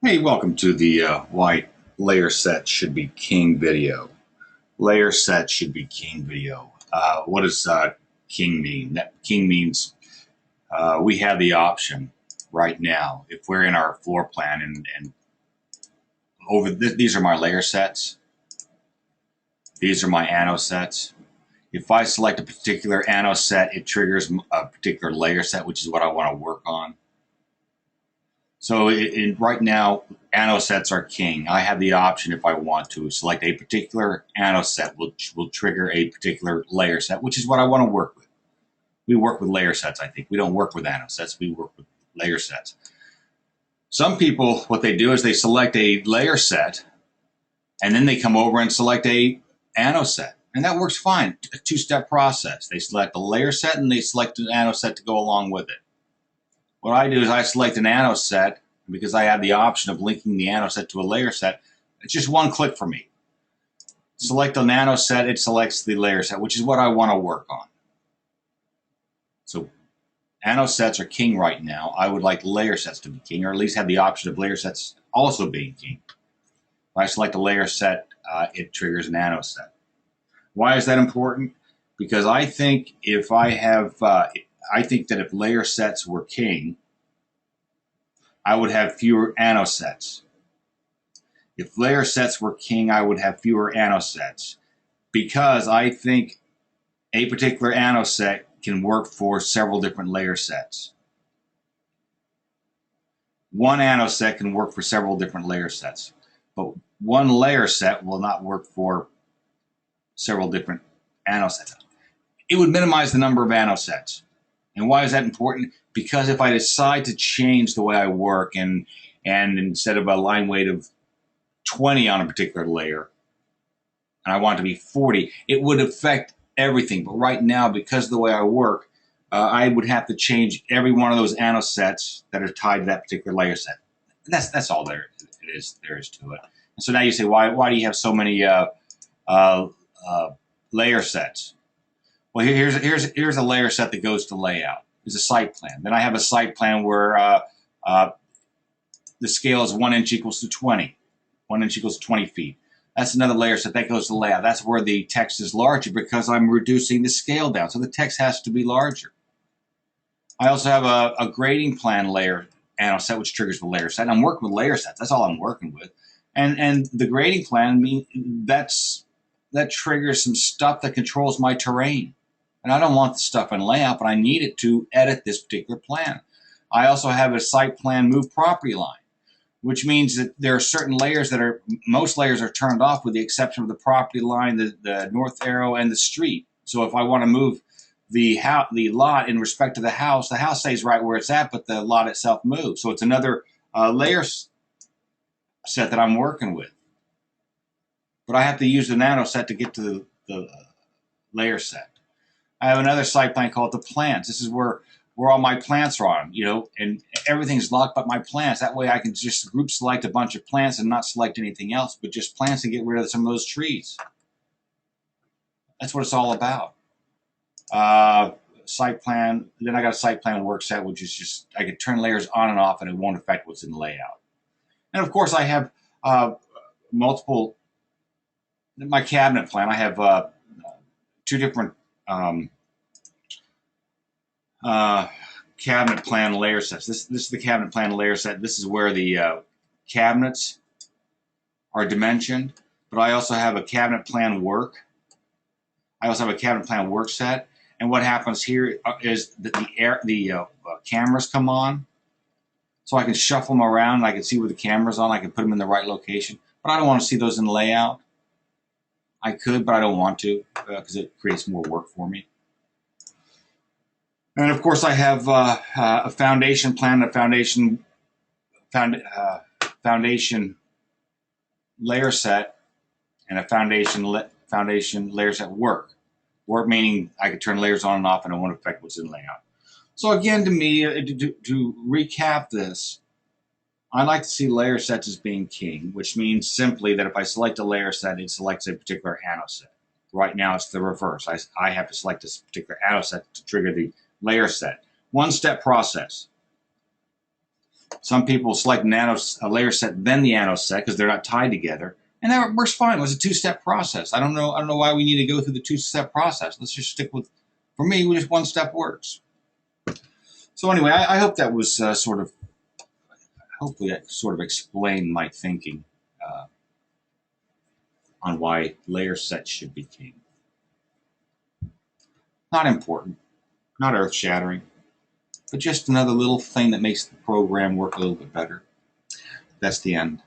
Hey, welcome to the why layer set should be king video. Layer set should be king video. What does king mean? King means we have the option right now. If we're in our floor plan and these are my layer sets. These are my anno sets. If I select a particular anno set, it triggers a particular layer set, which is what I want to work on. So right now, anno sets are king. I have the option if I want to select a particular anno set will trigger a particular layer set, which is what I want to work with. We work with layer sets, I think. We don't work with anno sets. We work with layer sets. Some people, what they do is they select a layer set, and then they come over and select a anno set. And that works fine. A two-step process. They select a layer set, and they select an anno set to go along with it. What I do is I select an anno set because I have the option of linking the anno set to a layer set. It's just one click for me. Select an anno set, it selects the layer set, which is what I want to work on. So anno sets are king right now. I would like layer sets to be king, or at least have the option of layer sets also being king. If I select a layer set, it triggers an anno set. Why is that important? Because I think if I think that if layer sets were king, I would have fewer anno sets. If layer sets were king, I would have fewer anno sets because I think a particular anno set can work for several different layer sets. One anno set can work for several different layer sets, but one layer set will not work for several different anno sets. It would minimize the number of anno sets. And why is that important? Because if I decide to change the way I work and instead of a line weight of 20 on a particular layer, and I want it to be 40, it would affect everything. But right now, because of the way I work, I would have to change every one of those anno sets that are tied to that particular layer set. And that's all there is to it. And so now you say, why do you have so many layer sets? Well, here's a layer set that goes to layout. There's a site plan. Then I have a site plan where the scale is 1 inch equals to 20. 1 inch equals 20 feet. That's another layer set that goes to layout. That's where the text is larger because I'm reducing the scale down. So the text has to be larger. I also have a grading plan layer anno set, which triggers the layer set. And I'm working with layer sets. That's all I'm working with. And the grading plan that triggers some stuff that controls my terrain. And I don't want the stuff in layout, but I need it to edit this particular plan. I also have a site plan move property line, which means that there are certain layers most layers are turned off with the exception of the property line, the north arrow, and the street. So if I want to move the lot in respect to the house stays right where it's at, but the lot itself moves. So it's another layer set that I'm working with. But I have to use the nano set to get to the layer set. I have another site plan called the plants. This is where all my plants are on, and everything's locked but my plants. That way I can just group select a bunch of plants and not select anything else, but just plants and get rid of some of those trees. That's what it's all about. Site plan, then I got a site plan work set, which is just, I can turn layers on and off and it won't affect what's in the layout. And of course I have multiple, my cabinet plan, I have two different cabinet plan layer sets. This is the cabinet plan layer set. This is where the cabinets are dimensioned, but I also have a cabinet plan work. I also have a cabinet plan work set. And what happens here is that the cameras come on, so I can shuffle them around and I can see where the camera's on. I can put them in the right location, but I don't want to see those in the layout. I could, but I don't want to because it creates more work for me. And of course, I have a foundation plan, a foundation layer set, and a foundation layer set work. Work meaning I could turn layers on and off, and it won't affect what's in layout. So again, to me, to recap this, I like to see layer sets as being king, which means simply that if I select a layer set, it selects a particular anno set. Right now, it's the reverse. I have to select this particular anno set to trigger the layer set. One-step process. Some people select a layer set, then the ano set because they're not tied together. And that works fine. It was a two-step process. I don't know why we need to go through the two-step process. Let's just stick with, for me, just one step works. So anyway, I hope that was hopefully that sort of explained my thinking on why layer sets should be king. Not important, not earth-shattering, but just another little thing that makes the program work a little bit better. That's the end.